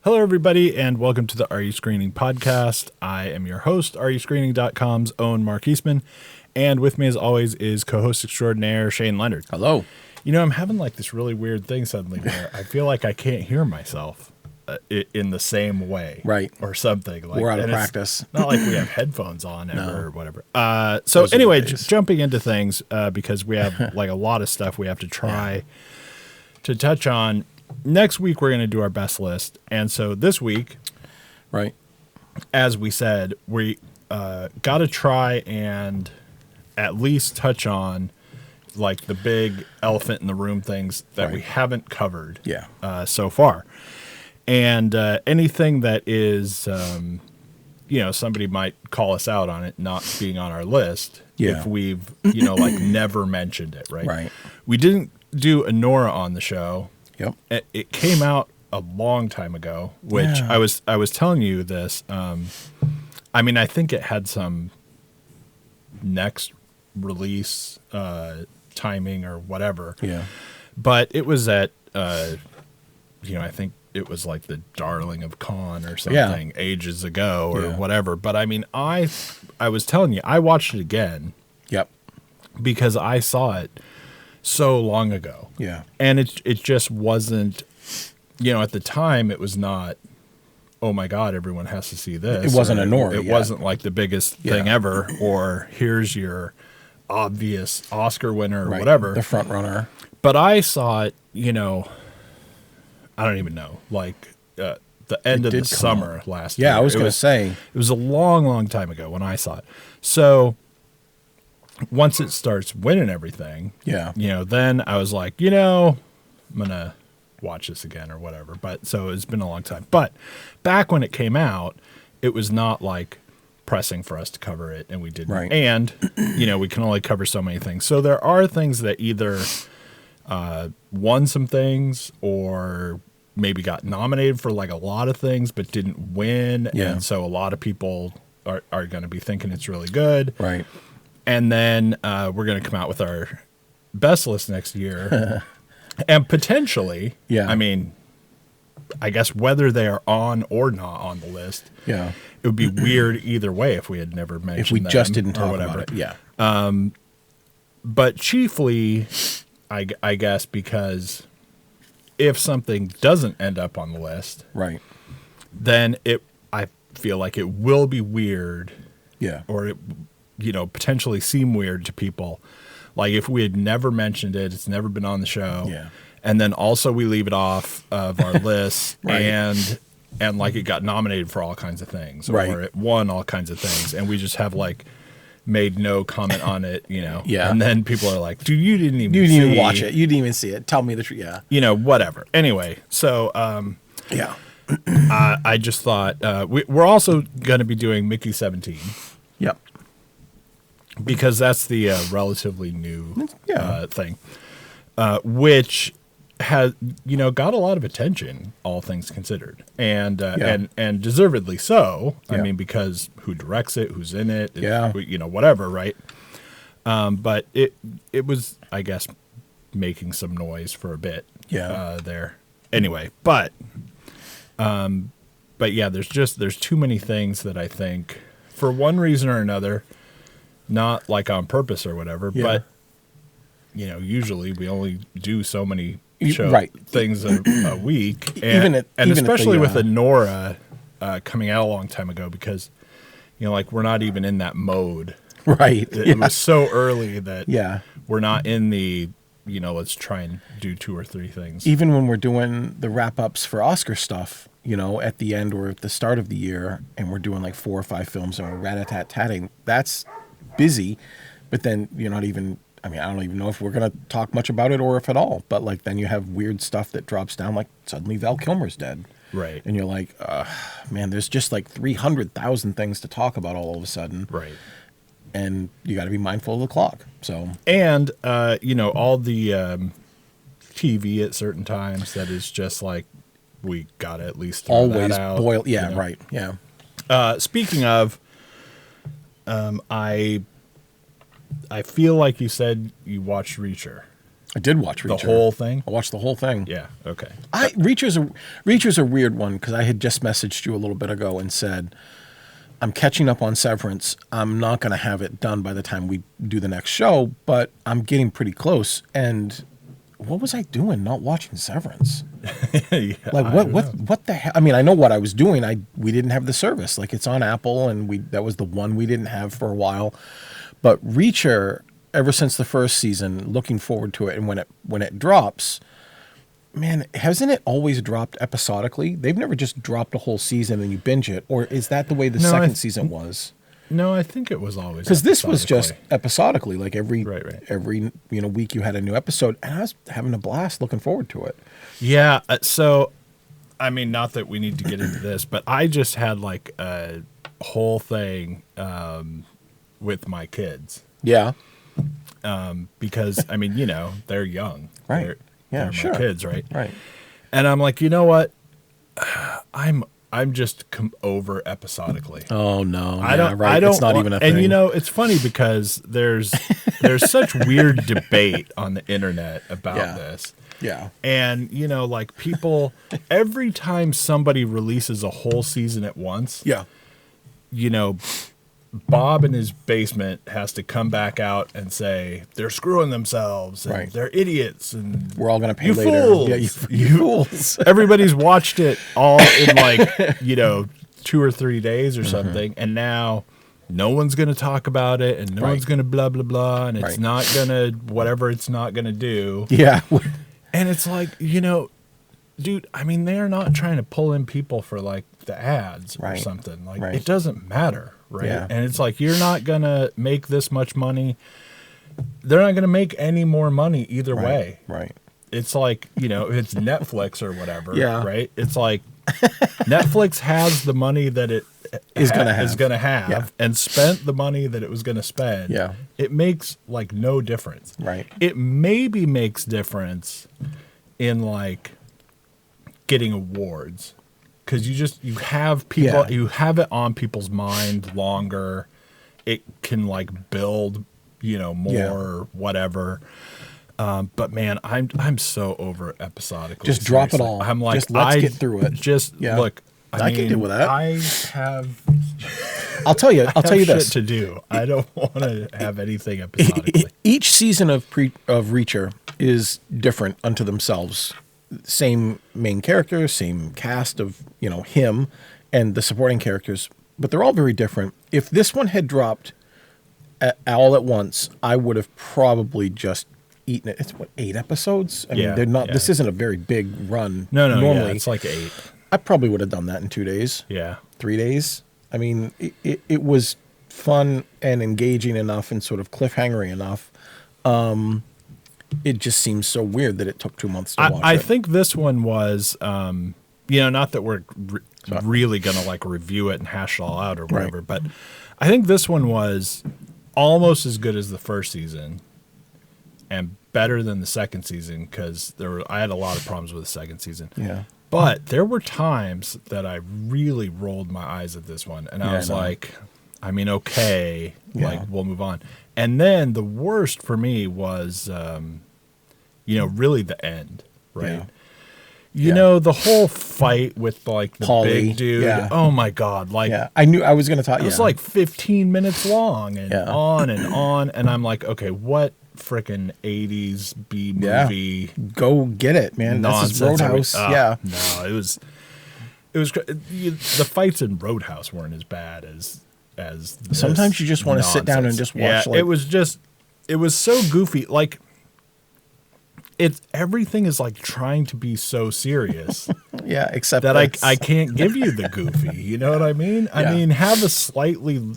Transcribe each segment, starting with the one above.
Hello, everybody, and welcome to the Are You Screening podcast. I am your host, RUscreening.com's own Mark Eastman, and with me, as always, is co-host extraordinaire Shane Leonard. Hello. You know, I'm having like this really weird thing suddenly where I feel like I can't hear myself in the same way, Right? Or something. Like, we're out of practice. Not like we have headphones on ever or whatever. So Those are anyway, the days. jumping into things because we have like a lot of stuff we have to try to touch on. Next week, we're going to do our best list. And so this week, Right. as we said, we got to try and at least touch on like the big elephant in the room things that we haven't covered so far. And anything that is, somebody might call us out on it not being on our list if we've, like never mentioned it, right? Right. We didn't do Anora on the show. Yep. It came out a long time ago, which I was telling you this. I mean, I think it had some next release timing or whatever. Yeah. But it was at, I think it was like the Darling of Con or something ages ago or whatever. But I mean, I was telling you, I watched it again. Yep. Because I saw it so long ago. Yeah. And it just wasn't, at the time it was not, oh my God, everyone has to see this. It wasn't Anora. It wasn't like the biggest thing ever, or here's your obvious Oscar winner or whatever. The front runner. But I saw it, I don't even know, like the end of the summer last year. Yeah, I was going to say. It was a long, long time ago when I saw it. So once it starts winning everything, then I was like, I'm going to watch this again or whatever. But so it's been a long time. But back when it came out, it was not like pressing for us to cover it, and we didn't. Right. And, we can only cover so many things. So there are things that either won some things or maybe got nominated for like a lot of things but didn't win. Yeah. And so a lot of people are going to be thinking it's really good. Right. And then we're going to come out with our best list next year. And potentially, I mean, I guess whether they are on or not on the list, it would be weird either way if we had never mentioned if we them just didn't or talk whatever. about it. But chiefly, I guess, because if something doesn't end up on the list, then I feel like it will be weird. Or it potentially seem weird to people. Like if we had never mentioned it, it's never been on the show. And then also we leave it off of our list and like it got nominated for all kinds of things. Or it won all kinds of things. And we just have like made no comment on it, And then people are like, dude, you didn't even watch it. You didn't even see it. Tell me the truth. Whatever. Anyway, so I just thought we're also going to be doing Mickey 17. Yep. Because that's the relatively new thing, which has got a lot of attention, all things considered, and deservedly so. I mean, because who directs it, who's in it, whatever, right? But it was, I guess, making some noise for a bit, there. Anyway, but yeah, there's too many things that I think, for one reason or another. Not like on purpose or whatever, but usually we only do so many things a week, and especially with Anora coming out a long time ago, because like we're not even in that mode. It was so early that we're not in the let's try and do 2 or 3 things. Even when we're doing the wrap ups for Oscar stuff, at the end or at the start of the year, and we're doing like 4 or 5 films and we're rat-a-tat-tatting, that's busy, but then you're not even, I don't even know if we're going to talk much about it or if at all, but like then you have weird stuff that drops down, like suddenly Val Kilmer's dead. Right. And you're like, man, there's just like 300,000 things to talk about all of a sudden. Right. And you got to be mindful of the clock. So. And, all the TV at certain times that is just like, we got to at least throw always that out. Boil. Yeah, right. Yeah. Speaking of, I feel like you said you watched Reacher. I did watch Reacher. The whole thing? I watched the whole thing. Yeah, okay. Reacher's a weird one because I had just messaged you a little bit ago and said, I'm catching up on Severance. I'm not going to have it done by the time we do the next show, but I'm getting pretty close. And what was I doing not watching Severance? Yeah, like what the hell? I mean, I know what I was doing. We didn't have the service. Like it's on Apple, and that was the one we didn't have for a while. But Reacher, ever since the first season, looking forward to it. And when it drops, man, hasn't it always dropped episodically? They've never just dropped a whole season and you binge it, or is that the way the second season was? No, I think it was always because this was just episodically, like every week you had a new episode, and I was having a blast, looking forward to it. Yeah, so I mean, not that we need to get into this, but I just had like a whole thing with my kids. Yeah, because I mean, they're young, right? They're my kids, right? Right. And I'm like, you know what? I'm just over episodically. Oh no! I don't. It's not even a thing. And it's funny because there's such weird debate on the internet about this. Yeah. And like people, every time somebody releases a whole season at once, Bob in his basement has to come back out and say they're screwing themselves and they're idiots and we're all going to pay you later. Fools. Yeah, you fools. Everybody's watched it all in like 2 or 3 days or something, and now no one's going to talk about it and no one's going to blah blah blah, and it's not going to whatever it's not going to do. Yeah, and it's like dude, I mean, they're not trying to pull in people for like the ads or something. Like it doesn't matter. Right. Yeah. And it's like, you're not going to make this much money. They're not going to make any more money either way. Right. It's like, it's Netflix or whatever. Yeah. Right. It's like Netflix has the money that it is going to have and spent the money that it was going to spend. Yeah. It makes like no difference. Right. It maybe makes difference in like getting awards. Because you have people, you have it on people's mind longer. It can like build, more whatever. But man, I'm so over episodically. Just drop it all. I'm like, just let's get through it. Just look. I can deal with that. I have. I'll tell you this. Shit to do. I don't want to have anything episodically. Each season of Reacher is different unto themselves. Same main character, same cast of him and the supporting characters, but they're all very different. If this one had dropped all at once, I would have probably just eaten it. It's 8 episodes. I mean, they're not. Yeah. This isn't a very big run. No. Normally, it's like 8. I probably would have done that in 2 days. Yeah, 3 days. I mean, it was fun and engaging enough and sort of cliffhangery enough. It just seems so weird that it took 2 months to watch it. I think this one was, not that we're really going to like review it and hash it all out or whatever, but I think this one was almost as good as the first season and better than the second season because I had a lot of problems with the second season. Yeah. But there were times that I really rolled my eyes at this one, and I was like, I mean, okay, like we'll move on. And then the worst for me was, really the end, right? Yeah. The whole fight with like the Pauly, big dude. Yeah. Oh my God! Like, I knew I was going to talk. It was like 15 minutes long, and on and on, and I'm like, okay, what frickin' 80s B movie? Go get it, man. This is Roadhouse. No, it was. The fights in Roadhouse weren't as bad as sometimes you just want to sit down and just watch. Yeah, it was so goofy. Like everything is like trying to be so serious. Yeah, except that I can't give you the goofy. You know what I mean? I mean, have a slightly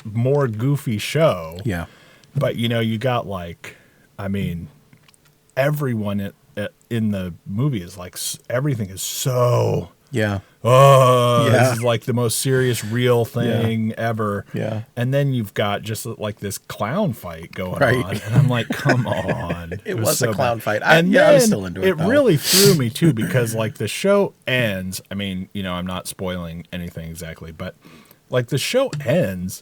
more goofy show. Yeah, but you got like, I mean, everyone in the movie is like everything is so. Yeah. Oh, this is like the most serious, real thing ever. Yeah. And then you've got just like this clown fight going on. And I'm like, come on. It was so a clown fight. I was still into it. It really threw me too because like the show ends. I mean, I'm not spoiling anything exactly, but like the show ends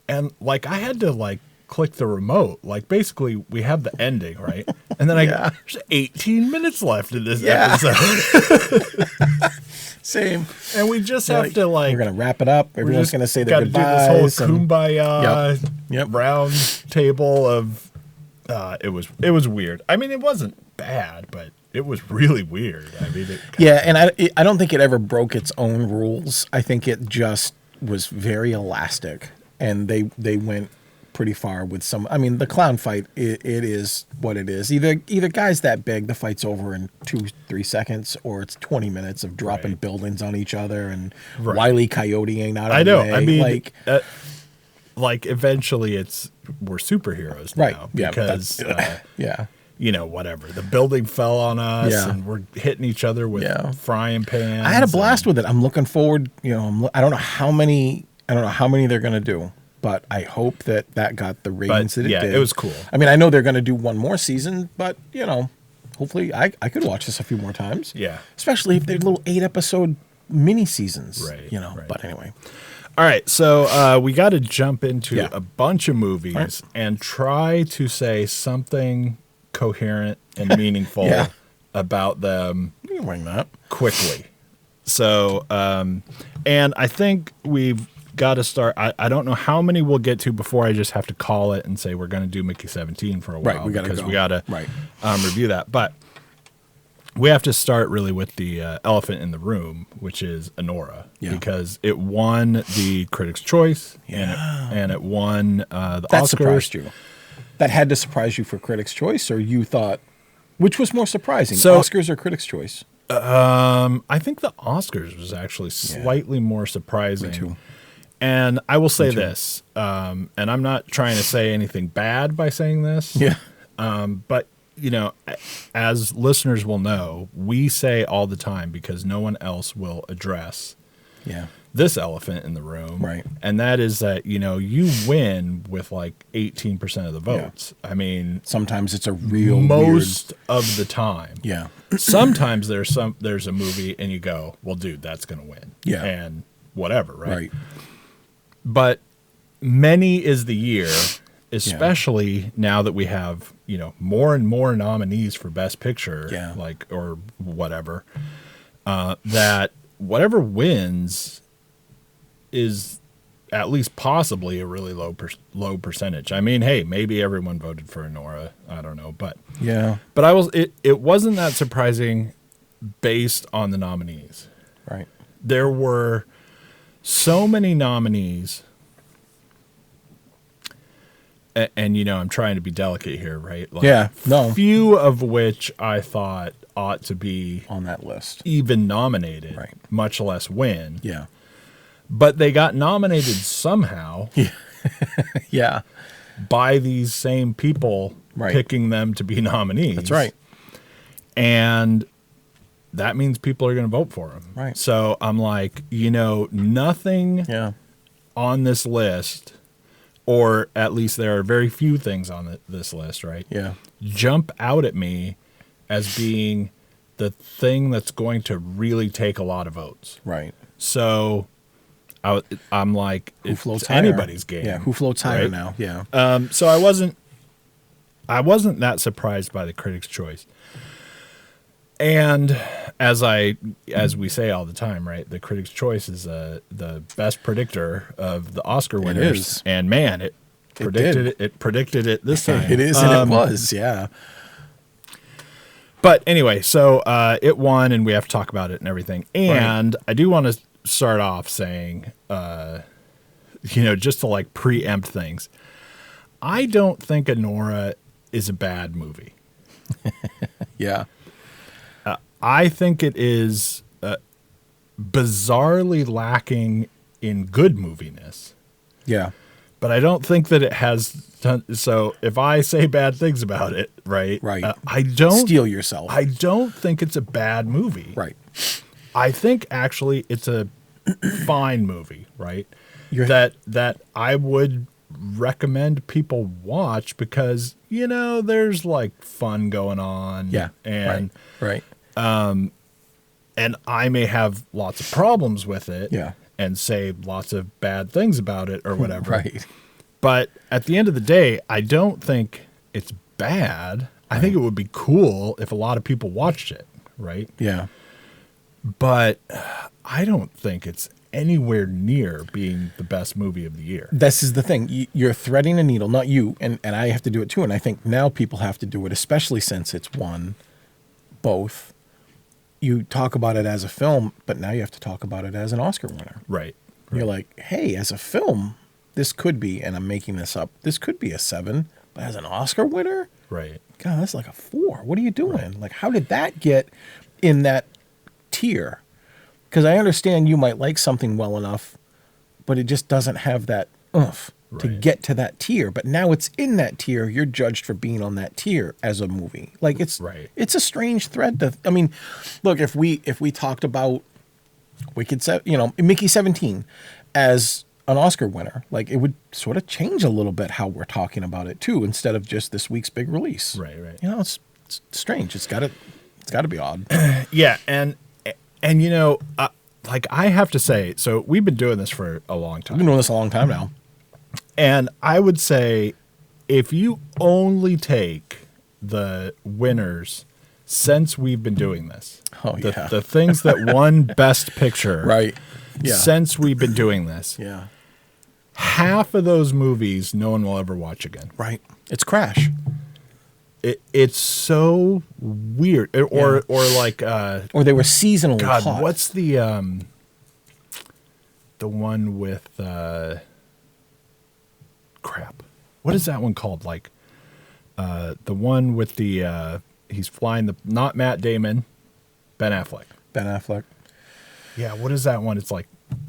and like I had to like click the remote. Like, basically, we have the ending, right? And then there's 18 minutes left in this episode. Same. And we just have to, like... We're going to wrap it up. Everyone's going to say their goodbyes. Do this whole kumbaya round table of... it was weird. I mean, it wasn't bad, but it was really weird. I mean, and I don't think it ever broke its own rules. I think it just was very elastic, and they went pretty far with some. I mean, the clown fight, it is what it is. Either guy's that big, the fight's over in 2-3 seconds, or it's 20 minutes of dropping buildings on each other and Wile E. Coyoteing out of the way. I mean, like eventually we're superheroes now, because whatever, the building fell on us and we're hitting each other with frying pans. I had a blast with it. I'm looking forward. I don't know how many they're gonna do, but I hope that got the ratings that it did. It was cool. I mean, I know they're gonna do one more season, but hopefully I could watch this a few more times. Yeah, especially if they're little 8-episode mini seasons. Right. But anyway. All right, so we got to jump into a bunch of movies and try to say something coherent and meaningful about them quickly. So, and I think we've got to start. I don't know how many we'll get to before I just have to call it and say we're going to do Mickey 17 for a while, because we got to review that. But we have to start really with the elephant in the room, which is Anora, because it won the Critics' Choice and it won the Oscars. That surprised you. That had to surprise you for Critics' Choice, or you thought, which was more surprising, Oscars or Critics' Choice? I think the Oscars was actually slightly more surprising. Me too. And I will say this, and I'm not trying to say anything bad by saying this, but as listeners will know, we say all the time, because no one else will address this elephant in the room. Right. And that is that, you win with like 18% of the votes. Yeah. I mean, sometimes it's a real most of the time. Yeah. Sometimes there's a movie and you go, well, dude, that's going to win. Yeah. And whatever, right? But many is the year, especially now that we have, more and more nominees for Best Picture, or whatever, that whatever wins is at least possibly a really low percentage. I mean, hey, maybe everyone voted for Anora. I don't know, but it wasn't that surprising based on the nominees. Right. There were so many nominees, and I'm trying to be delicate here, right? Like, few of which I thought ought to be on that list, even nominated, much less win. Yeah. But they got nominated somehow. By these same people picking them to be nominees. That's right. And that means people are going to vote for them. Right. So I'm like, nothing on this list, or at least there are very few things on this list, right? Yeah. Jump out at me as being the thing that's going to really take a lot of votes. Right. So I'm like, who floats it's higher? Anybody's game. Yeah. Who floats higher now? Yeah. So I wasn't that surprised by the Critics' Choice. And as we say all the time, right? The Critics' Choice is the best predictor of the Oscar winners. It is. And man, it predicted it this time. It is, and it was, yeah. But anyway, so it won, and we have to talk about it and everything. And I do want to start off saying, just to like preempt things, I don't think Anora is a bad movie. Yeah. I think it is bizarrely lacking in good moviness. Yeah. But I don't think that it has. So if I say bad things about it, right? I don't steal yourself. I don't think it's a bad movie. Right. I think actually it's a fine movie, right? That I would recommend people watch because, there's like fun going on. Yeah. And right. And I may have lots of problems with it. Yeah. And say lots of bad things about it or whatever. Right. But at the end of the day, I don't think it's bad. I think it would be cool if a lot of people watched it, right? Yeah. But I don't think it's anywhere near being the best movie of the year. This is the thing. You're threading a needle, not you, and I have to do it too. And I think now people have to do it, especially since it's won both. You talk about it as a film, but now you have to talk about it as an Oscar winner. Right. You're like, hey, as a film, this could be, and I'm making this up, this could be a 7, but as an Oscar winner? Right. God, that's like a 4. What are you doing? Right. Like, how did that get in that tier? Because I understand you might like something well enough, but it just doesn't have that oomph to get to that tier. But now it's in that tier. You're judged for being on that tier as a movie. Like it's a strange thread. I mean, look, if we talked about Mickey 17 as an Oscar winner, like it would sort of change a little bit how we're talking about it too, instead of just this week's big release. Right. It's strange. It's got to be odd. Yeah, and like I have to say, so we've been doing this for a long time. We've been doing this a long time now. And I would say if you only take the winners since we've been doing this, the things that won Best Picture since we've been doing this, half of those movies no one will ever watch again. Right. It's Crash. It's so weird, or like, or they were seasonally hot. What's the one with crap? What is that one called? Like, the one with the he's flying not Matt Damon, Ben Affleck. Ben Affleck. Yeah, what is that one? It's like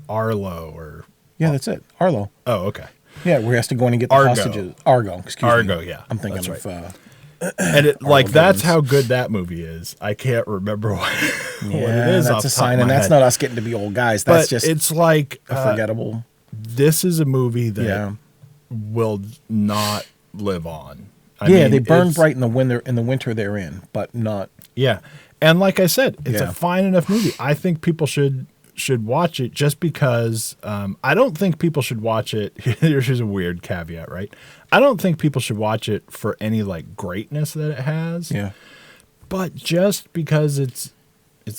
Arlo or that's it. Arlo. Oh, okay. Yeah, where he has to go in and get the hostages. Argo. Excuse me. Argo. Yeah, I'm thinking of. And that's how good that movie is. I can't remember what it is. That's a sign, and that's not us getting to be old guys. That's just it's like forgettable. This is a movie that will not live on. I mean, they burn bright in the winter they're in, but not. Yeah, and like I said, it's a fine enough movie. I think people should watch it just because. I don't think people should watch it. Here's a weird caveat, right? I don't think people should watch it for any like greatness that it has. Yeah. But just because it's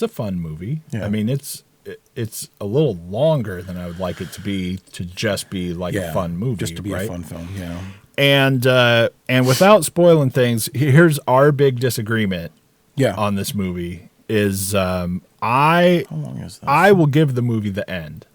a fun movie. Yeah. I mean, it's a little longer than I would like it to just be like a fun movie. Just to be a fun film, yeah. And without spoiling things, here's our big disagreement on this movie is how long is this? I will give the movie the end.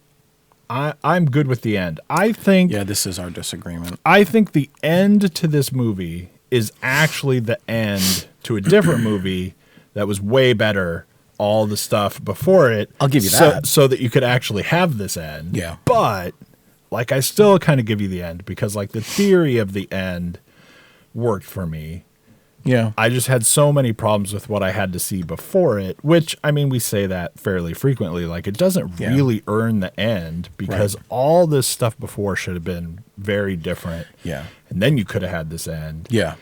I'm good with the end. I think this is our disagreement. I think the end to this movie is actually the end to a different movie that was way better. All the stuff before it. I'll give you that. So that you could actually have this end. Yeah. But like I still kind of give you the end because like the theory of the end worked for me. Yeah. I just had so many problems with what I had to see before it, which, I mean, we say that fairly frequently. Like, it doesn't really earn the end because all this stuff before should have been very different. Yeah. And then you could have had this end. Yeah.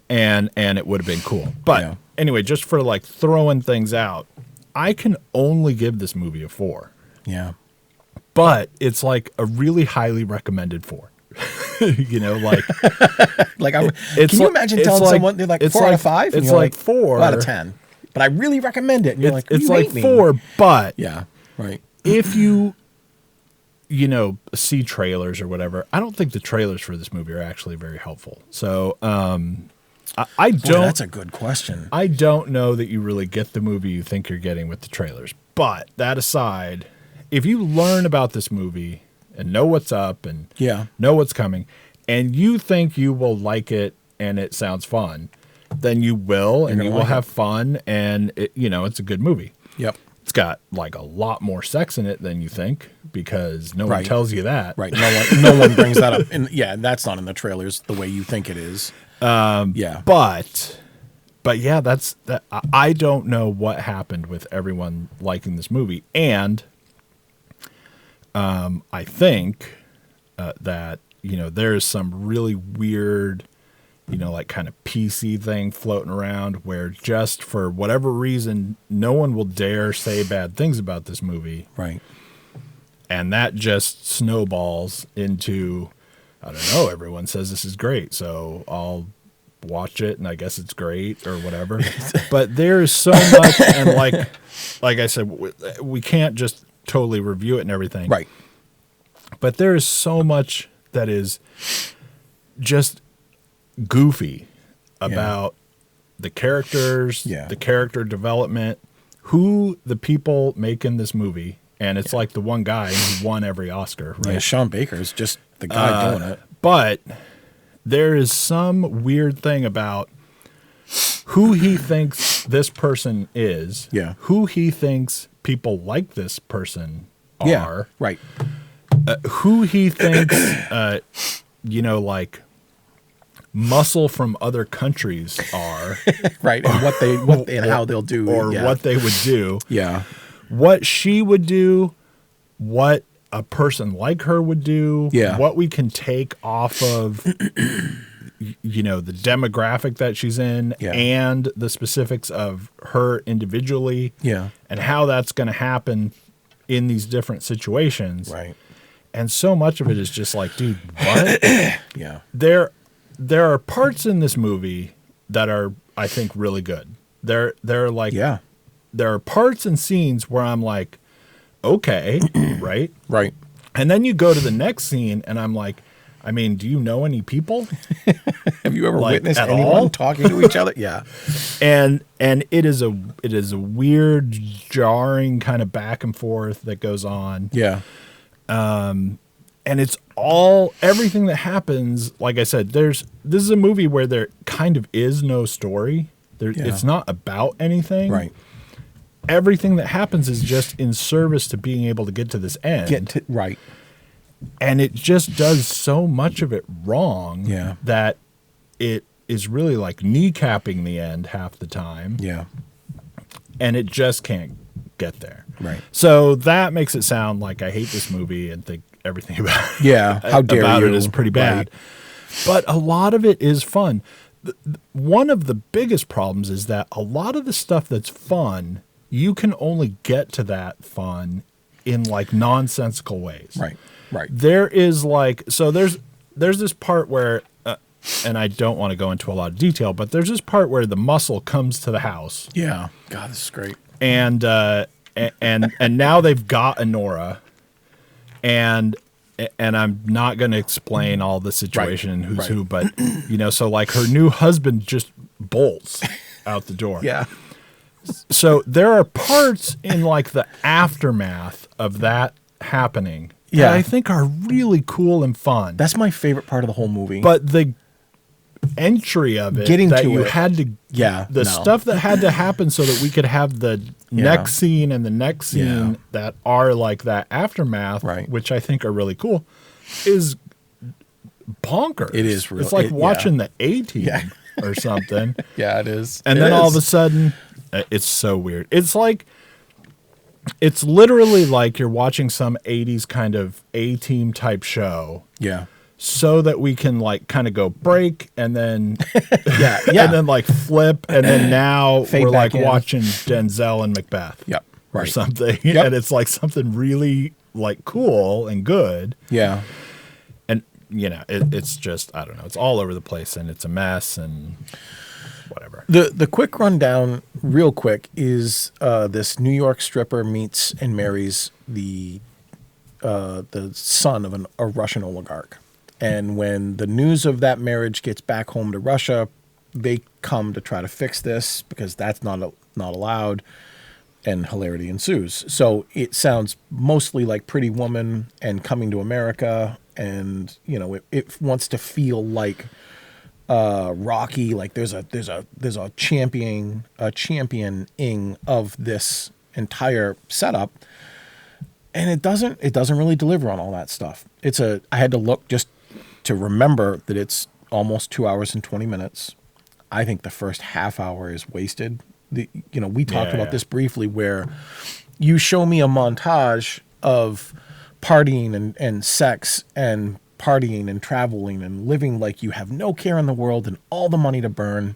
And it would have been cool. But anyway, just for like throwing things out, I can only give this movie a 4. Yeah. But it's like a really highly recommended 4. You know, like can you imagine telling someone they're like 4 out of 5? And it's like 4 out of 10. But I really recommend it. And you're it's like 4, but if you see trailers or whatever, I don't think the trailers for this movie are actually very helpful. So I don't. That's a good question. I don't know that you really get the movie you think you're getting with the trailers. But that aside, if you learn about this movie and know what's up and know what's coming, and you think you will like it and it sounds fun, then you will, and you will have fun, and it's a good movie. Yep. It's got like a lot more sex in it than you think because no one tells you that. Right. No one brings that up. And that's not in the trailers the way you think it is. But yeah, that's that. I don't know what happened with everyone liking this movie, and I think that there's some really weird, like kind of PC thing floating around where just for whatever reason, no one will dare say bad things about this movie, right? And that just snowballs into I don't know, everyone says this is great, so I'll watch it and I guess it's great or whatever. But there's so much, and like I said, we can't just totally review it and everything. Right. But there is so much that is just goofy about the characters, the character development, who the people making this movie. And it's like the one guy who won every Oscar, right? Yeah, Sean Baker is just the guy doing it. But there is some weird thing about who he thinks this person is, who he thinks people like this person are, right? Who he thinks, like muscle from other countries are, right? And what and how they'll do, or what they would do, what she would do, what a person like her would do, what we can take off of, the demographic that she's in, and the specifics of her individually, and how that's going to happen in these different situations, right? And so much of it is just like, dude, what? There are parts in this movie that are, I think, really good. They're like, there are parts and scenes where I'm like, okay, right? Right. And then you go to the next scene and I'm like, I mean, do you know any people? Have you ever witnessed anyone talking to each other? Yeah. And it is a weird, jarring kind of back and forth that goes on. Yeah. And it's everything that happens, like I said, this is a movie where there kind of is no story. It's not about anything. Right. Everything that happens is just in service to being able to get to this end. Right. And it just does so much of it wrong that it is really like kneecapping the end half the time. Yeah. And it just can't get there. Right. So that makes it sound like I hate this movie and think everything about it. Yeah. How dare about you? It is pretty bad. Right. But a lot of it is fun. One of the biggest problems is that a lot of the stuff that's fun, you can only get to that fun in like nonsensical ways. Right. Right. There is like, so there's this part where, and I don't want to go into a lot of detail, but there's this part where the muscle comes to the house. Yeah. God, this is great. And now they've got Anora, and I'm not going to explain all the situation and who's who, but so like her new husband just bolts out the door. Yeah. So there are parts in like the aftermath of that happening that I think are really cool and fun. That's my favorite part of the whole movie. But the entry of it, stuff that had to happen so that we could have the next scene and the next scene that are like that aftermath, which I think are really cool, is bonkers. It is real. It's like watching the A-Team or something. Yeah, it is. And then all of a sudden, it's so weird. It's like, it's literally like you're watching some 80s kind of A-Team type show. Yeah. So that we can like kind of go break and then and then like flip and then now we're like watching Denzel and Macbeth or something. And it's like something really like cool and good. Yeah. And it's just, I don't know, it's all over the place and it's a mess and whatever. The quick rundown, real quick, is this New York stripper meets and marries the son of a Russian oligarch. And when the news of that marriage gets back home to Russia, they come to try to fix this because that's not allowed, and hilarity ensues. So it sounds mostly like Pretty Woman and Coming to America, and it wants to feel like Rocky. Like there's a championing of this entire setup, and it doesn't really deliver on all that stuff. I had to look just to remember that it's almost 2 hours and 20 minutes. I think the first half hour is wasted. We talked about this briefly, where you show me a montage of partying and sex and partying and traveling and living like you have no care in the world and all the money to burn,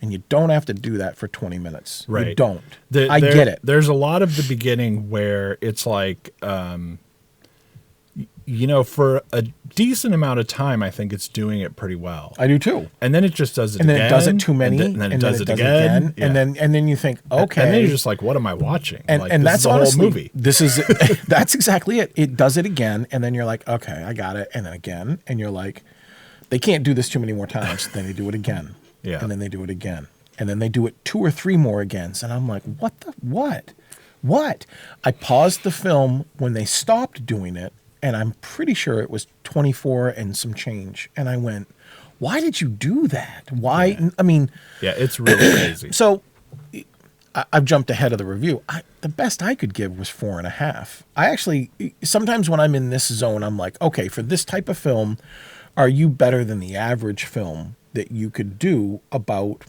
and you don't have to do that for 20 minutes. Right. You don't. I get it. There's a lot of the beginning where it's like, for a decent amount of time, I think it's doing it pretty well. I do too. And then it just does it and again. then it does it too many. And then it does it again. Yeah. And then you think, okay. And then you're just like, what am I watching? And, like, and this that's is the honestly, whole movie. This is that's exactly it. It does it again, and then you're like, okay, I got it. And then again, and you're like, they can't do this too many more times. Then they do it again. Yeah. And then they do it again. And then they do it 2 or 3 more agains. And I'm like, what? I paused the film when they stopped doing it, and I'm pretty sure it was 24 and some change. And I went, why did you do that? Why? Yeah. I mean... Yeah, it's really crazy. So I've jumped ahead of the review. The best I could give was 4.5. I actually... Sometimes when I'm in this zone, I'm like, okay, for this type of film, are you better than the average film that you could do about...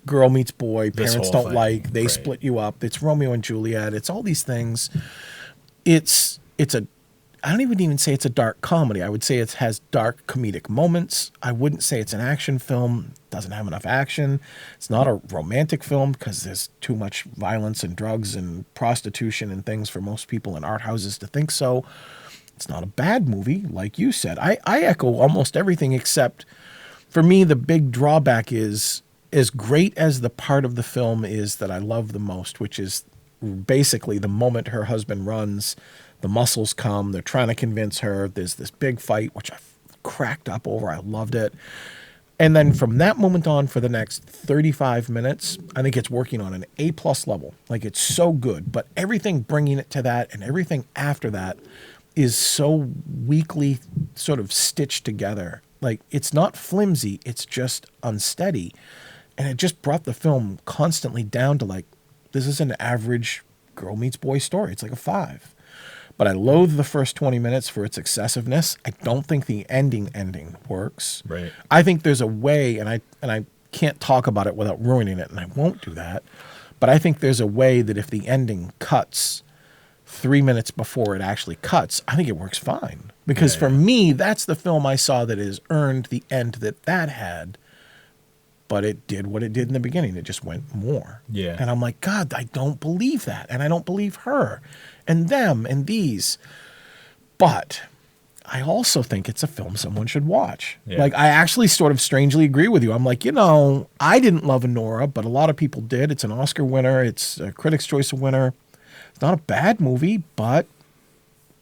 girl meets boy, parents don't like, they split you up, it's Romeo and Juliet, it's all these things. It's a, I don't even say it's a dark comedy. I would say it has dark comedic moments. I wouldn't say it's an action film. It doesn't have enough action. It's not a romantic film because there's too much violence and drugs and prostitution and things for most people in art houses to think so. It's not a bad movie, like you said. I echo almost everything except, for me, the big drawback is, as great as the part of the film is that I love the most, which is basically the moment her husband runs, the muscles come, they're trying to convince her, there's this big fight, which I cracked up over, I loved it. And then from that moment on, for the next 35 minutes, I think it's working on an A+ level. Like, it's so good, but everything bringing it to that and everything after that is so weakly sort of stitched together. Like, it's not flimsy, it's just unsteady. And it just brought the film constantly down to like, this is an average girl meets boy story. It's like a 5. But I loathe the first 20 minutes for its excessiveness. I don't think the ending works. Right. I think there's a way, and I can't talk about it without ruining it, and I won't do that. But I think there's a way that if the ending cuts 3 minutes before it actually cuts, I think it works fine. Because for me, that's the film I saw that has earned the end that had. But it did what it did in the beginning. It just went more. Yeah. And I'm like, God, I don't believe that. And I don't believe her and them and these. But I also think it's a film someone should watch. Yeah. Like, I actually sort of strangely agree with you. I'm like, I didn't love Anora, but a lot of people did. It's an Oscar winner. It's a Critics' Choice winner. It's not a bad movie, but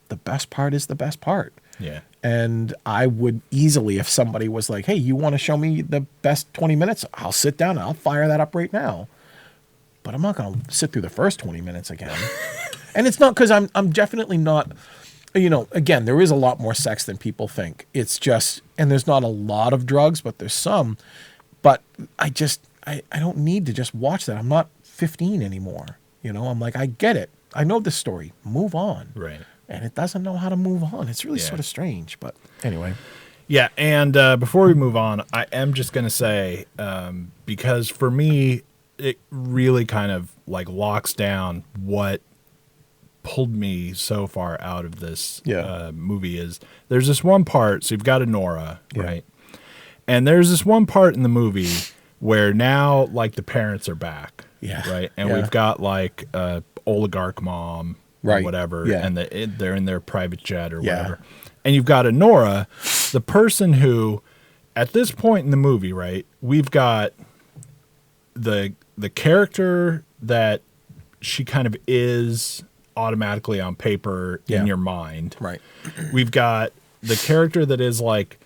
the best part is the best part. Yeah. And I would easily, if somebody was like, hey, you want to show me the best 20 minutes? I'll sit down and I'll fire that up right now. But I'm not going to sit through the first 20 minutes again. And it's not because I'm definitely not, again, there is a lot more sex than people think. It's just, and there's not a lot of drugs, but there's some. But I don't need to just watch that. I'm not 15 anymore. I'm like, I get it. I know this story. Move on. Right. And it doesn't know how to move on. It's really sort of strange, but anyway. Yeah, and before we move on, I am just going to say, because for me, it really kind of like locks down what pulled me so far out of this movie is there's this one part, so you've got Anora, right? And there's this one part in the movie where now like the parents are back, right? And we've got like oligarch mom, or whatever, and they're in their private jet or whatever. And you've got Anora, the person who, at this point in the movie, right, we've got the character that she kind of is automatically on paper in your mind. Right. We've got the character that is like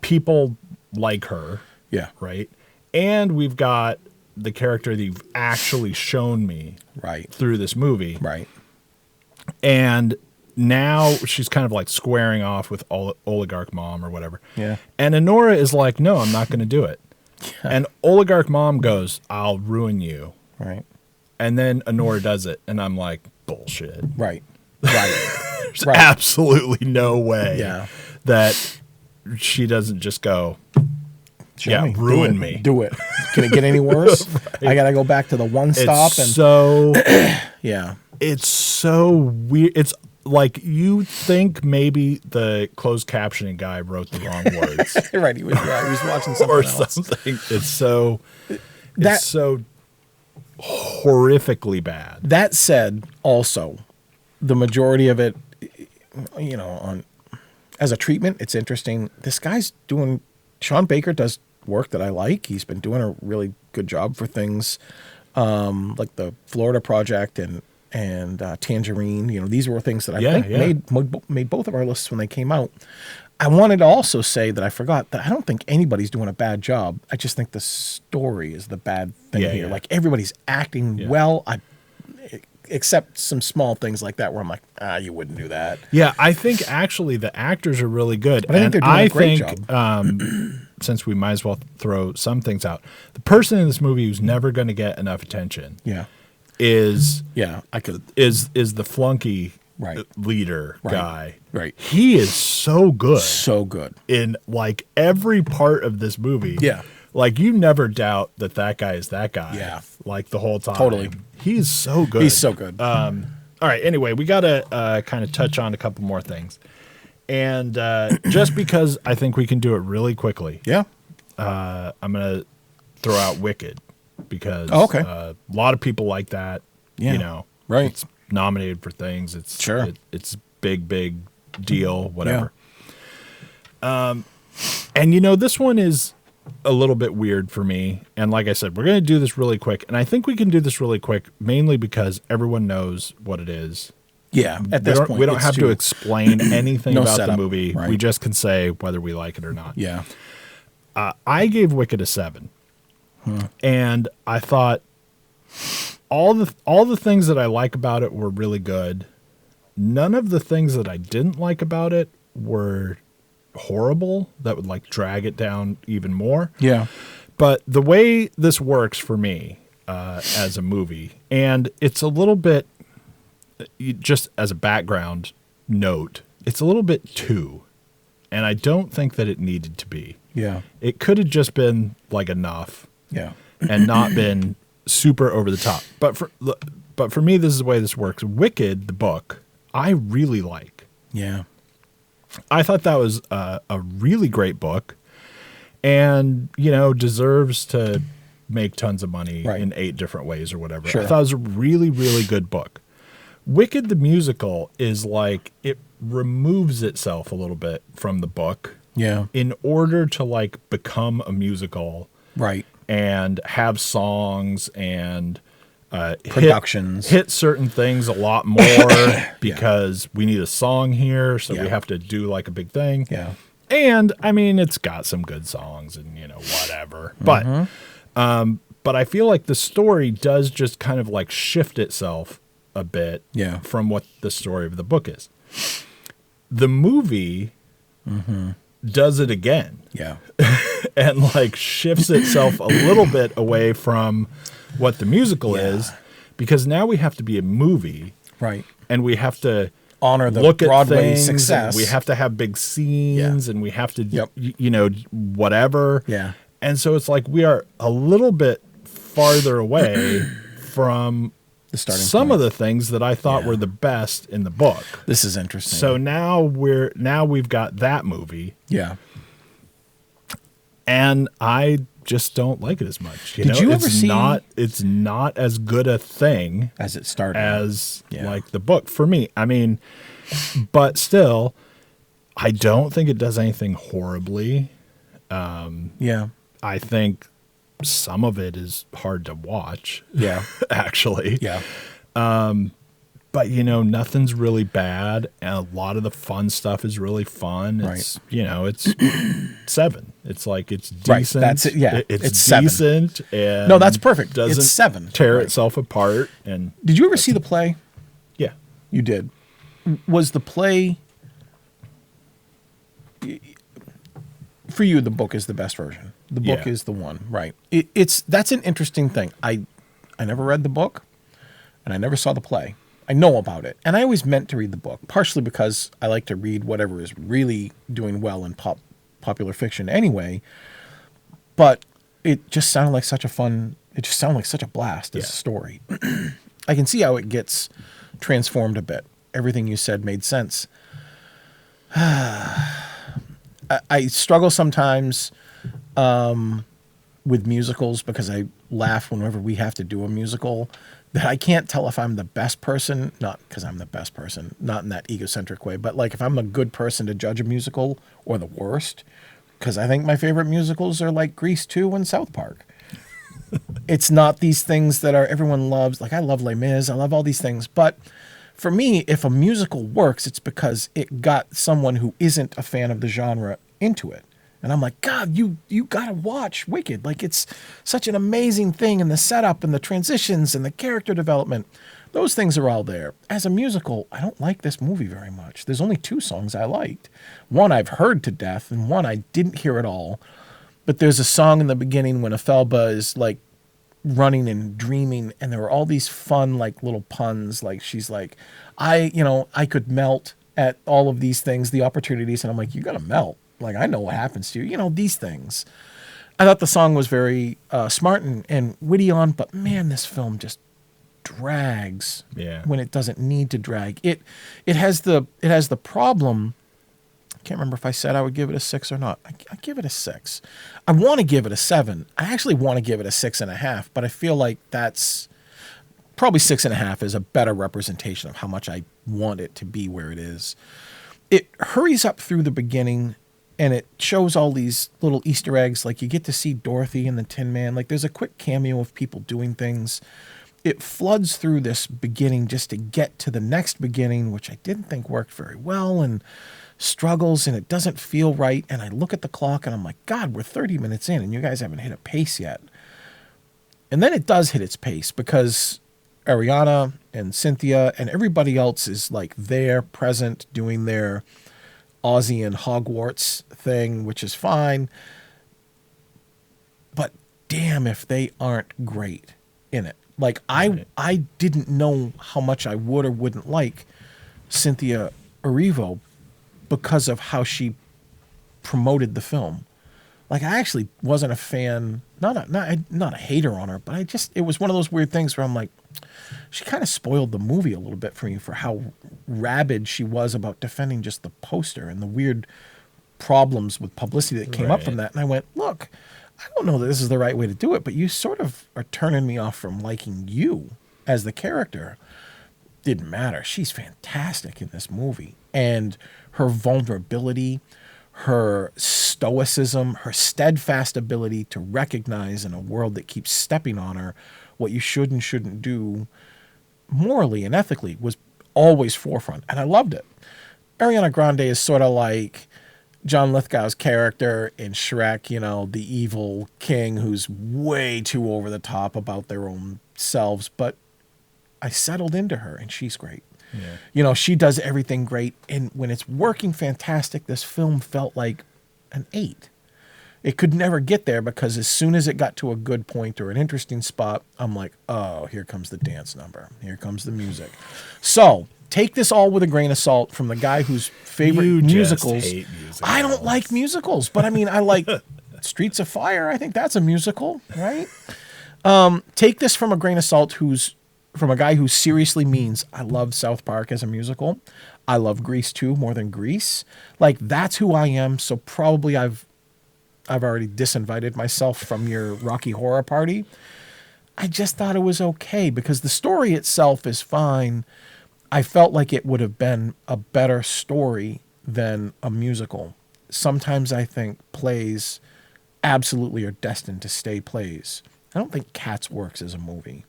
people like her. Yeah. Right. And we've got the character that you've actually shown me through this movie. Right. And now she's kind of like squaring off with oligarch mom or whatever. Yeah. And Anora is like, no, I'm not going to do it. Yeah. And oligarch mom goes, I'll ruin you. Right. And then Anora does it. And I'm like, bullshit. Right. Right. There's absolutely no way that she doesn't just go, ruin me. Do it. Can it get any worse? I got to go back to the one stop. It's so weird. It's like you think maybe the closed captioning guy wrote the wrong words. Right. He was watching something or else. Something. It's so horrifically bad. That said, also, the majority of it, on as a treatment, it's interesting. This guy's doing. Sean Baker does work that I like. He's been doing a really good job for things like the Florida Project and Tangerine. These were things that I think made both of our lists when they came out. I wanted to also say that I forgot that I don't think anybody's doing a bad job. I just think the story is the bad thing here. Yeah. Like everybody's acting well. Except some small things like that where I'm like, you wouldn't do that. Yeah, I think actually the actors are really good. But I think they're doing a great job. Since we might as well throw some things out, the person in this movie who's never going to get enough attention is the flunky leader guy. Right. He is so good. So good. In like every part of this movie. Yeah. Like you never doubt that guy is that guy. Yeah. Like the whole time. Totally. He's so good. He's so good. All right. Anyway, we got to kind of touch on a couple more things. And just because I think we can do it really quickly. Yeah. I'm going to throw out Wicked because a lot of people like that. Yeah. Right. It's nominated for things. It's sure. It's big deal, whatever. Yeah. And this one is a little bit weird for me. And like I said, we're going to do this really quick. And I think we can do this really quick mainly because everyone knows what it is. Yeah, at this point. We don't have to explain anything about setup, the movie. Right. We just can say whether we like it or not. Yeah. I gave Wicked a 7. And I thought all the things that I like about it were really good. None of the things that I didn't like about it were horrible that would like drag it down even more. Yeah. But the way this works for me as a movie, and it's a little bit, just as a background note, it's a little bit too, and I don't think that it needed to be. Yeah. It could have just been like enough. Yeah. And not been super over the top. But for me, this is the way this works. Wicked, the book, I really like. Yeah. I thought that was a really great book and, deserves to make tons of money in 8 different ways or whatever. Sure. I thought it was a really, really good book. Wicked the musical is like it removes itself a little bit from the book. Yeah. In order to like become a musical. Right. And have songs and productions hit certain things a lot more because we need a song here, so we have to do like a big thing. Yeah. And I mean, it's got some good songs and whatever. But I feel like the story does just kind of like shift itself a bit from what the story of the book is. The movie does it again. Yeah. And like shifts itself a little bit away from what the musical is, because now we have to be a movie. Right. And we have to honor the look Broadway at success. We have to have big scenes and we have to, whatever. Yeah. And so it's like we are a little bit farther away from the starting some point. of the things that I thought were the best in the book. This is interesting. So now we've got that movie. Yeah. And I just don't like it as much. Did you ever see? It's not as good a thing as it started as like the book for me. I mean, but still, I don't think it does anything horribly. I think some of it is hard to watch. Yeah, actually. Yeah. But nothing's really bad, and a lot of the fun stuff is really fun. It's it's 7. It's like it's decent. Right. That's it. Yeah, it's decent. 7. And no, that's perfect. Doesn't it's 7. Tear itself apart. And did you ever see the play? Yeah, you did. Was the play for you? The book is the best version. The book is the one, right? That's an interesting thing. I never read the book, and I never saw the play. I know about it, and I always meant to read the book, partially because I like to read whatever is really doing well in popular fiction anyway. But it just sounded like such a fun. It just sounded like such a blast as a story. I can see how it gets transformed a bit. Everything you said made sense. I struggle sometimes with musicals because I laugh whenever we have to do a musical that I can't tell if I'm the best person, not because I'm the best person, not in that egocentric way, but like if I'm a good person to judge a musical or the worst, because I think my favorite musicals are like Grease 2 and South Park. It's not these things that are everyone loves. Like I love Les Mis, I love all these things, but for me, if a musical works, it's because it got someone who isn't a fan of the genre into it. And I'm like, God, you got to watch Wicked. Like, it's such an amazing thing, and the setup and the transitions and the character development. Those things are all there. As a musical, I don't like this movie very much. There's only 2 songs I liked. One I've heard to death, and one I didn't hear at all. But there's a song in the beginning when Ethelba is, like, running and dreaming, and there were all these fun, like, little puns. Like, she's like, I could melt at all of these things, the opportunities. And I'm like, you're going to melt. Like, I know what happens to you. These things. I thought the song was very smart and witty on, but man, this film just drags when it doesn't need to drag. It has the problem. I can't remember if I said I would give it a 6 or not. I give it a 6. I want to give it a 7. I actually want to give it a 6.5, but I feel like that's probably 6.5 is a better representation of how much I want it to be where it is. It hurries up through the beginning. And it shows all these little Easter eggs. Like you get to see Dorothy and the Tin Man. Like there's a quick cameo of people doing things. It floods through this beginning just to get to the next beginning, which I didn't think worked very well, and struggles, and it doesn't feel right. And I look at the clock and I'm like, God, we're 30 minutes in and you guys haven't hit a pace yet. And then it does hit its pace because Ariana and Cynthia and everybody else is like there, present, doing their Ozzy and Hogwarts thing, which is fine. But damn if they aren't great in it. Like I didn't know how much I would or wouldn't like Cynthia Erivo because of how she promoted the film. Like I actually wasn't a fan, not a hater on her, but it was one of those weird things where I'm like, she kind of spoiled the movie a little bit for me for how rabid she was about defending just the poster and the weird problems with publicity that came up from that. And I went, look, I don't know that this is the right way to do it, but you sort of are turning me off from liking you as the character. Didn't matter. She's fantastic in this movie. And her vulnerability, her stoicism, her steadfast ability to recognize in a world that keeps stepping on her what you should and shouldn't do morally and ethically was always forefront. And I loved it. Ariana Grande is sort of like John Lithgow's character in Shrek, the evil king who's way too over the top about their own selves. But I settled into her and she's great. Yeah. She does everything great. And when it's working fantastic, this film felt like an 8. It could never get there because as soon as it got to a good point or an interesting spot, I'm like, oh, here comes the dance number. Here comes the music. So take this all with a grain of salt from the guy whose favorite musicals. Hate musicals. I don't like musicals, but I mean, I like Streets of Fire. I think that's a musical, right? Take this from a grain of salt from a guy who seriously means I love South Park as a musical. I love Grease 2 more than Grease. Like that's who I am. So probably I've already disinvited myself from your Rocky Horror Party. I just thought it was okay because the story itself is fine. I felt like it would have been a better story than a musical. Sometimes I think plays absolutely are destined to stay plays. I don't think Cats works as a movie.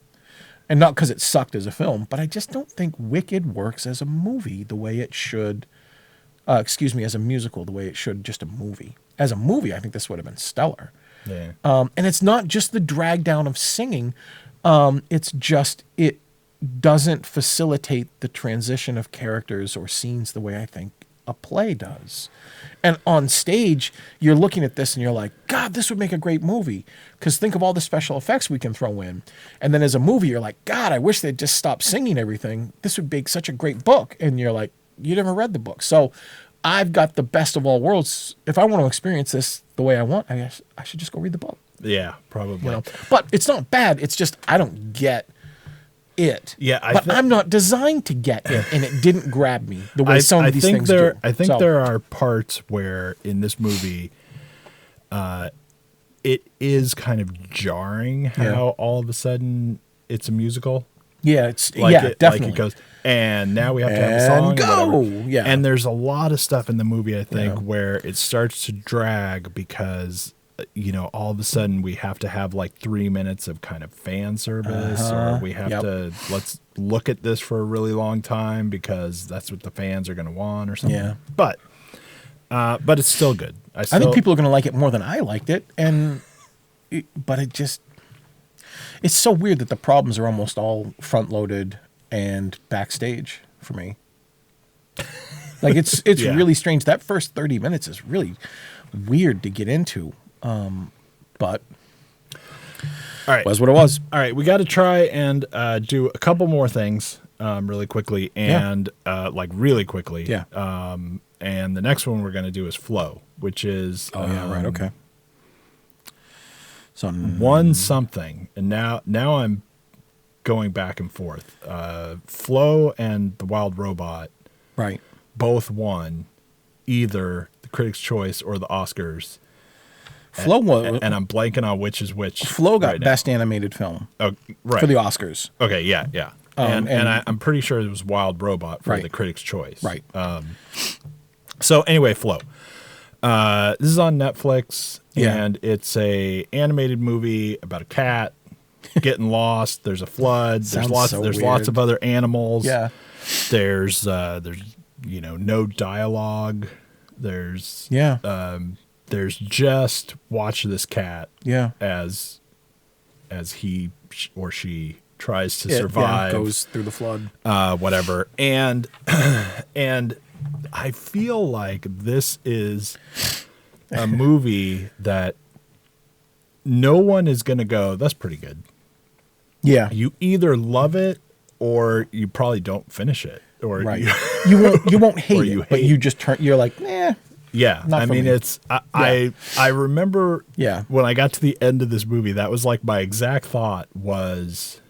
And not because it sucked as a film, but I just don't think Wicked works as a movie the way it should. As a musical, the way it should just a movie. As a movie, I think this would have been stellar. Yeah. And it's not just the drag down of singing. It's just it doesn't facilitate the transition of characters or scenes the way I think a play does. And on stage, you're looking at this and you're like, God, this would make a great movie. Because think of all the special effects we can throw in. And then as a movie, you're like, God, I wish they'd just stop singing everything. This would make such a great book. And you're like, you never read the book. So I've got the best of all worlds. If I want to experience this the way I want, I guess I should just go read the book. Yeah, probably. But it's not bad. It's just I don't get it. Yeah, I'm not designed to get it, and it didn't grab me the way some of these things do. I think there are parts where in this movie, it is kind of jarring how all of a sudden it's a musical. Yeah, definitely. Like it goes, and now we have to have a song. Go! Yeah. And there's a lot of stuff in the movie, I think, where it starts to drag because, all of a sudden we have to have like 3 minutes of kind of fan service, or we have to, let's look at this for a really long time because that's what the fans are going to want or something. Yeah. But it's still good. I think people are going to like it more than I liked it. But it's so weird that the problems are almost all front loaded and backstage for me. Like it's really strange. That first 30 minutes is really weird to get into. But all right, was what it was. All right, we got to try and do a couple more things really quickly and really quickly. Yeah. And the next one we're going to do is Flow, which is okay. So won something, and now I'm going back and forth. Flow and The Wild Robot, right, both won either the Critics' Choice or the Oscars. Flow was, and I'm blanking on which is which. Flow got Best Animated Film for the Oscars. Okay, yeah. And I'm pretty sure it was Wild Robot for the Critics' Choice. Right. So anyway, Flow. This is on Netflix, and it's a animated movie about a cat getting lost. There's a flood. There's lots of other animals. Yeah. There's no dialogue. There's just watch this cat as he or she tries to survive, goes through the flood, whatever. And I feel like this is a movie that no one is going to go, that's pretty good. Yeah. You either love it or you probably don't finish it. Or you won't hate it, but you just you're like, eh. Yeah. I mean, it's, I remember when I got to the end of this movie, that was like my exact thought was,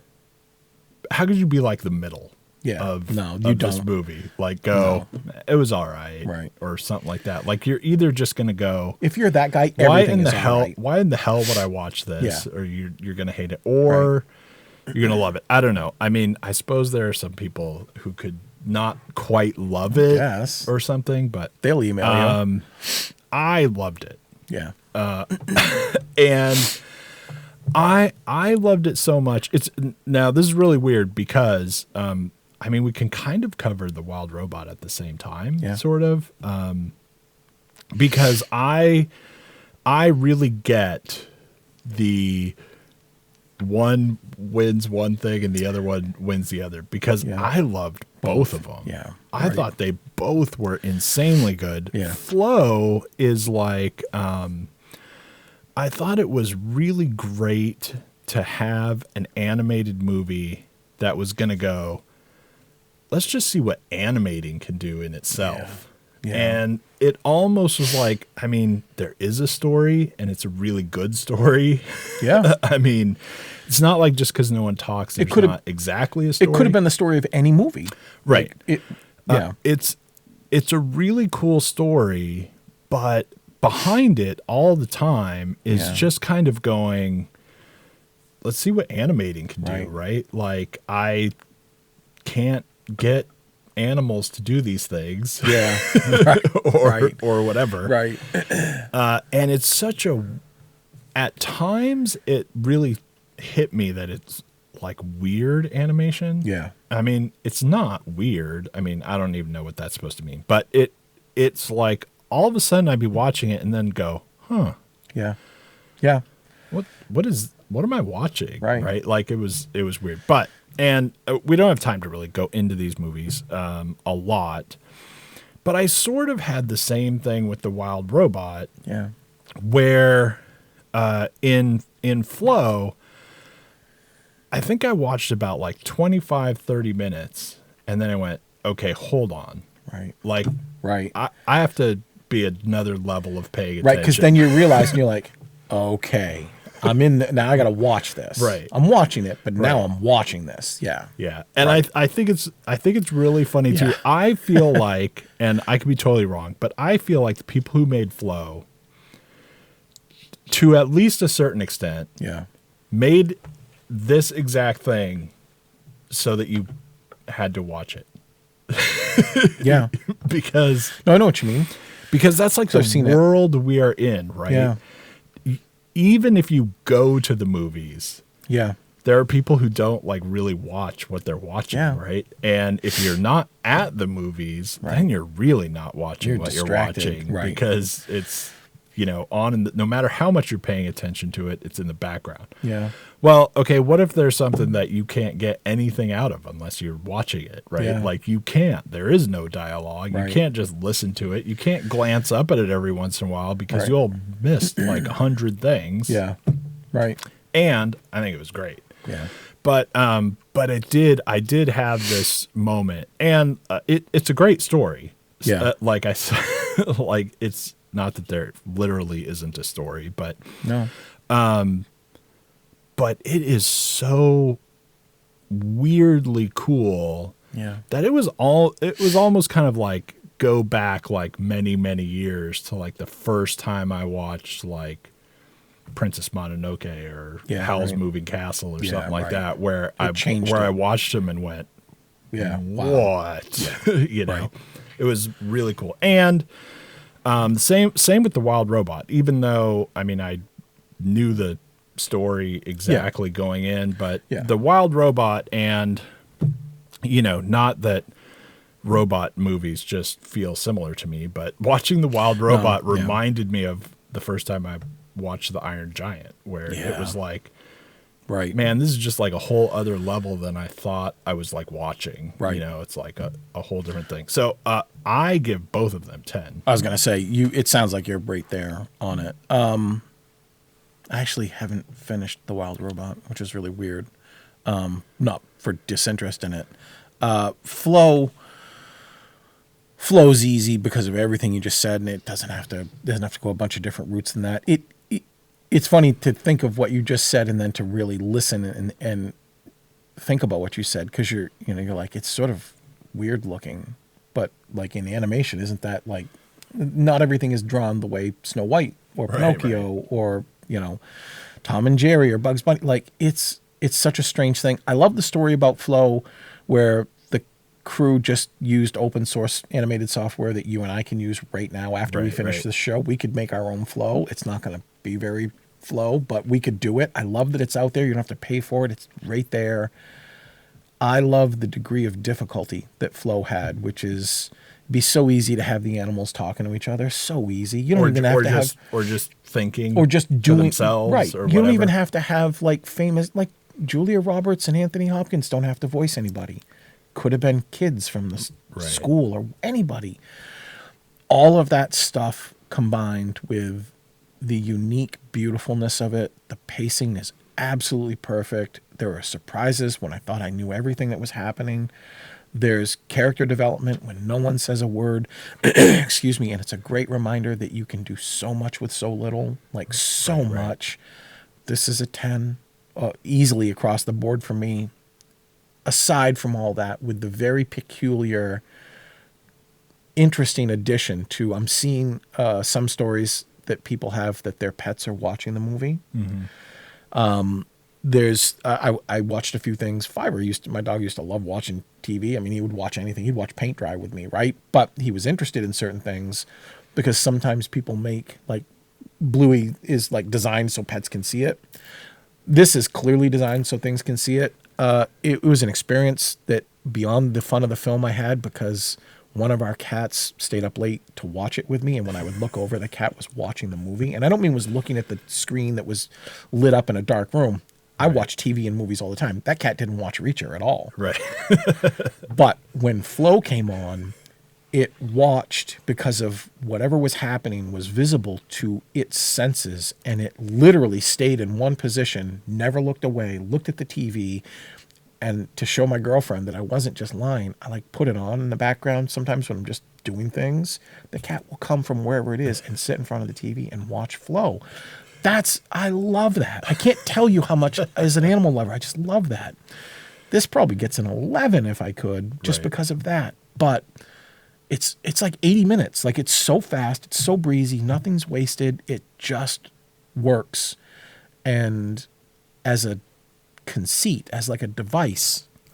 how could you be like the middle? Of this movie, like it was all right, or something like that. Like you're either just gonna go, if you're that guy, why in the hell would I watch this? Or you're gonna hate it, or you're gonna love it. I don't know. I mean, I suppose there are some people who could not quite love it, or something, but they'll email you. I loved it. Yeah, and I loved it so much. Now this is really weird because I mean, we can kind of cover The Wild Robot at the same time, sort of, because I really get the one wins one thing and the other one wins the other, because I loved both of them. Yeah, I thought they both were insanely good. Yeah. Flow is like, I thought it was really great to have an animated movie that was going to go, let's just see what animating can do in itself. Yeah. And it almost was like, I mean, there is a story and it's a really good story. Yeah. I mean, it's not like just because no one talks, it's not exactly a story. It could have been the story of any movie. Right. It's a really cool story, but behind it all the time is just kind of going, let's see what animating can do, right? Like, I can't get animals to do these things, or whatever, right? And it's such at times it really hit me that it's like weird animation. Yeah, I mean, it's not weird. I mean, I don't even know what that's supposed to mean, but it's like all of a sudden I'd be watching it and then go, huh? Yeah. What am I watching? Right. Like it was weird, but. And we don't have time to really go into these movies a lot, but I sort of had the same thing with The Wild Robot. Yeah. Where in Flow, I think I watched about like 25, 30 minutes, and then I went, okay, hold on. Right. Like, I have to be another level of paying attention. Right, because then you realize, and you're like, okay. I'm in now. I got to watch this. Right. I'm watching it, but now I'm watching this. Yeah. Yeah. And I think it's really funny too. I feel like, and I could be totally wrong, but I feel like the people who made Flow, to at least a certain extent, made this exact thing so that you had to watch it. Yeah. Because no, I know what you mean. Because that's like the world we are in, right? Yeah. Even if you go to the movies, yeah, there are people who don't like really watch what they're watching, right? And if you're not at the movies, then you're really not watching what you're watching, right? Because it's, you know, on in no matter how much you're paying attention to it, it's in the background. Yeah. Well, okay, what if there's something that you can't get anything out of unless you're watching it, right? Yeah. Like you can't. There is no dialogue. You can't just listen to it. You can't glance up at it every once in a while because you'll miss like 100 things. Yeah. Right. And I think it was great. Yeah. But I did have this moment, and it's a great story. Yeah. Like I said, like it's not that there literally isn't a story, but no. But it is so weirdly cool that it was almost kind of like go back like many, many years to like the first time I watched like Princess Mononoke or Howl's Moving Castle or something like that, where I watched them and went, what? You know, it was really cool. And same with the Wild Robot, even though, I mean, I knew the story exactly going in, but the Wild Robot, and you know, not that robot movies just feel similar to me, but watching the Wild Robot reminded me of the first time I watched The Iron Giant, where it was like, man, this is just like a whole other level than I thought I was like watching. You know, it's like a whole different thing. So I give both of them 10. I was gonna say, it sounds like you're right there on it. I actually haven't finished The Wild Robot, which is really weird. Not for disinterest in it. Flow's easy because of everything you just said, and it doesn't have to go a bunch of different routes than that. It's funny to think of what you just said and then to really listen and think about what you said, because you're like, it's sort of weird looking, but like in animation, isn't that like, not everything is drawn the way Snow White or Pinocchio or, you know, Tom and Jerry or Bugs Bunny. Like it's such a strange thing. I love the story about Flow, where the crew just used open source animated software that you and I can use right now after we finish this show. We could make our own Flow. It's not going to be very Flow, but we could do it. I love that it's out there. You don't have to pay for it. It's right there. I love the degree of difficulty that Flow had, which is be so easy to have the animals talking to each other. So easy. You don't even have to have, or just thinking, or just doing themselves, right. Or you don't even have to have like famous, like Julia Roberts and Anthony Hopkins don't have to voice anybody. Could have been kids from the school or anybody. All of that stuff combined with the unique beautifulness of it. The pacing is absolutely perfect. There are surprises when I thought I knew everything that was happening. There's character development when no one says a word. Excuse me. And it's a great reminder that you can do so much with so little, like so much. This is a 10, easily across the board for me. Aside from all that, with the very peculiar, interesting addition to, I'm seeing some stories that people have that their pets are watching the movie. I watched a few things. My dog used to love watching TV. I mean, he would watch anything. He'd watch paint dry with me, right? But he was interested in certain things because sometimes people make, like, Bluey is like designed so pets can see it. This is clearly designed so things can see it. It was an experience that beyond the fun of the film I had, because one of our cats stayed up late to watch it with me, and when I would look over, the cat was watching the movie. And I don't mean was looking at the screen that was lit up in a dark room. I watch TV and movies all the time. That cat didn't watch Reacher at all. Right. But when Flow came on, it watched, because of whatever was happening was visible to its senses, and it literally stayed in one position, never looked away, looked at the TV. And to show my girlfriend that I wasn't just lying, I like put it on in the background. Sometimes when I'm just doing things, the cat will come from wherever it is and sit in front of the TV and watch Flow. I love that. I can't tell you how much, as an animal lover, I just love that. This probably gets an 11 if I could, just because of that. But it's like 80 minutes. Like, it's so fast, it's so breezy, nothing's wasted. It just works. And as a conceit, as like a device,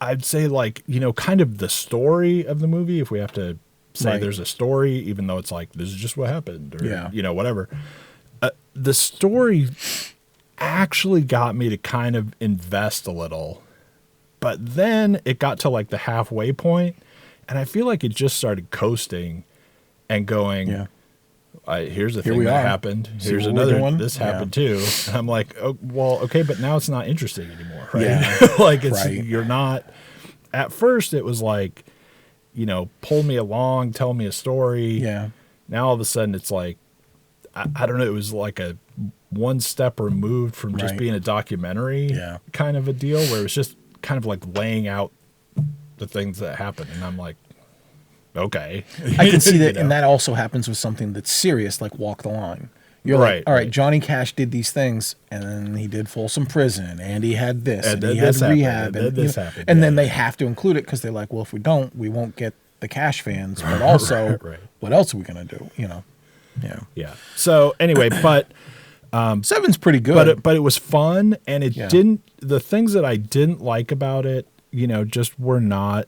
I'd say like, kind of the story of the movie, if we have to say Right. there's a story, even though it's like, this is just what happened, or, Yeah. whatever. The story actually got me to kind of invest a little, but then it got to like the halfway point, and I feel like it just started coasting and going, Yeah. Here's the Here thing we that are. happened. See Here's what we're another, doing? this Yeah. happened too. And I'm like, oh, well, okay, but now it's not interesting anymore, right? Yeah. Like it's, Right. you're not, at first it was like, pull me along, tell me a story. Yeah. Now all of a sudden it's like, I don't know, it was like a one step removed from just Right. being a documentary Yeah. kind of a deal, where it was just kind of like laying out the things that happened. And I'm like, okay. I can see that, You know? and that also happens with something that's serious, like Walk the Line. You're Right, like, all right, right. Johnny Cash did these things, and then he did Folsom Prison, and he had this, And and then he had this happened, rehab, and then this happened. and Yeah, then yeah. they have to include it because they're like, well, if we don't, we won't get the Cash fans. But also, Right. what else are we gonna do? Yeah. Yeah. So anyway, but Seven's pretty good. but it was fun, and it Yeah. didn't. The things that I didn't like about it, just were not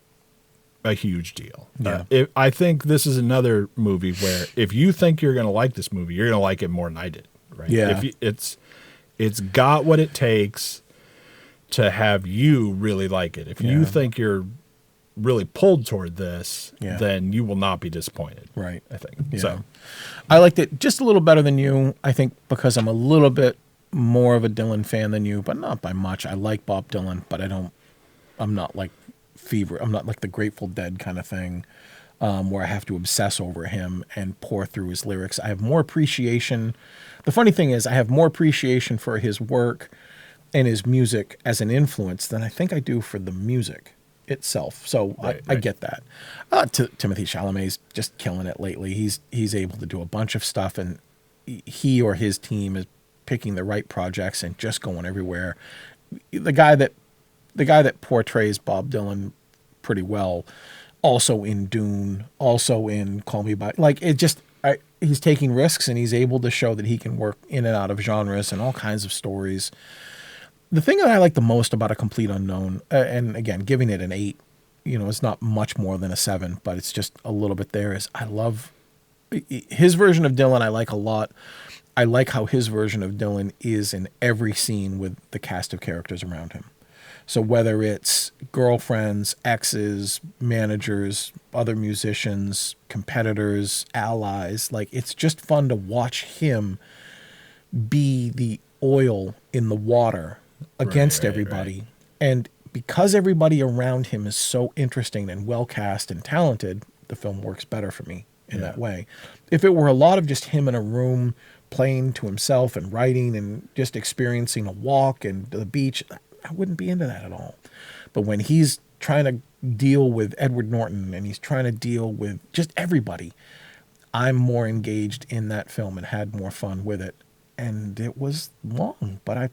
a huge deal. Yeah. I think this is another movie where if you think you're going to like this movie, you're going to like it more than I did. Right? Yeah. It's got what it takes to have you really like it. If you Yeah. think you're really pulled toward this, Yeah. then you will not be disappointed. Right. I think. Yeah. So I liked it just a little better than you. I think because I'm a little bit more of a Dylan fan than you, but not by much. I like Bob Dylan, but I'm not like I'm not like the Grateful Dead kind of thing, where I have to obsess over him and pour through his lyrics. I have more appreciation. The funny thing is I have more appreciation for his work and his music as an influence than I think I do for the music itself. So I Right. get that. Timothy Chalamet's just killing it lately. He's able to do a bunch of stuff, and he or his team is picking the right projects and just going everywhere. The guy that portrays Bob Dylan pretty well, also in Dune, also in Call Me By, like it just he's taking risks, and he's able to show that he can work in and out of genres and all kinds of stories. The thing that I like the most about A Complete Unknown, and again, giving it an 8, it's not much more than a 7, but it's just a little bit there, is I love his version of Dylan. I like a lot. I like how his version of Dylan is in every scene with the cast of characters around him. So whether it's girlfriends, exes, managers, other musicians, competitors, allies, like it's just fun to watch him be the oil in the water against right, everybody. right. And because everybody around him is so interesting and well cast and talented, the film works better for me in that way. If it were a lot of just him in a room playing to himself and writing and just experiencing a walk and the beach, I wouldn't be into that at all. But when he's trying to deal with Edward Norton and he's trying to deal with just everybody, I'm more engaged in that film and had more fun with it. And it was long, but I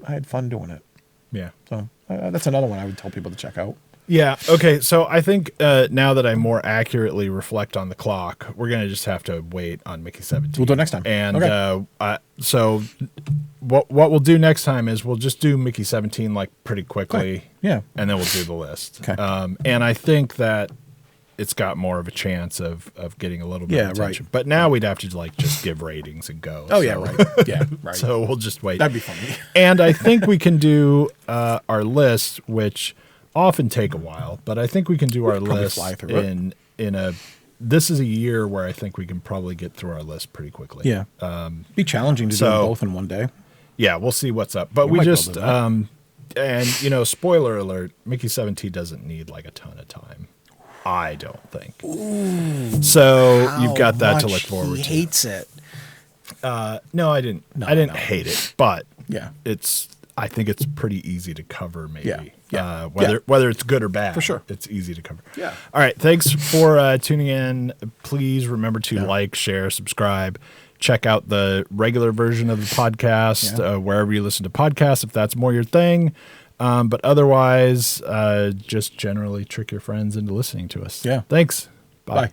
had fun doing it. yeah. So that's another one I would tell people to check out. Yeah. Okay. So I think now that I more accurately reflect on the clock, we're gonna just have to wait on Mickey 17. We'll do it next time. And Okay. so what we'll do next time is we'll just do Mickey 17 like pretty quickly. Okay. Yeah. And then we'll do the list. Okay. And I think that it's got more of a chance of getting a little bit of attention. Right. But now we'd have to like just give ratings and go. Oh, yeah, right. Yeah, right. So we'll just wait. That'd be funny. And I think we can do our list, which often take a while, but I think we can do our probably list fly through it. in a. This is a year where I think we can probably get through our list pretty quickly. Yeah. Be challenging to do so- them both in one day. Yeah, we'll see what's up. But We we might be able just to do that. and spoiler alert, Mickey 17 doesn't need like a ton of time. I don't think. So you've got that to look forward to. hates it. No, I didn't. No, I didn't no. hate it, but Yeah. I think it's pretty easy to cover. Maybe. Yeah, yeah, Whether it's good or bad, For sure. it's easy to cover. Yeah. All right. Thanks for tuning in. Please remember to Yeah. like, share, subscribe. Check out the regular version of the podcast wherever you listen to podcasts, if that's more your thing. But otherwise, just generally trick your friends into listening to us. Yeah. Thanks. Bye. Bye.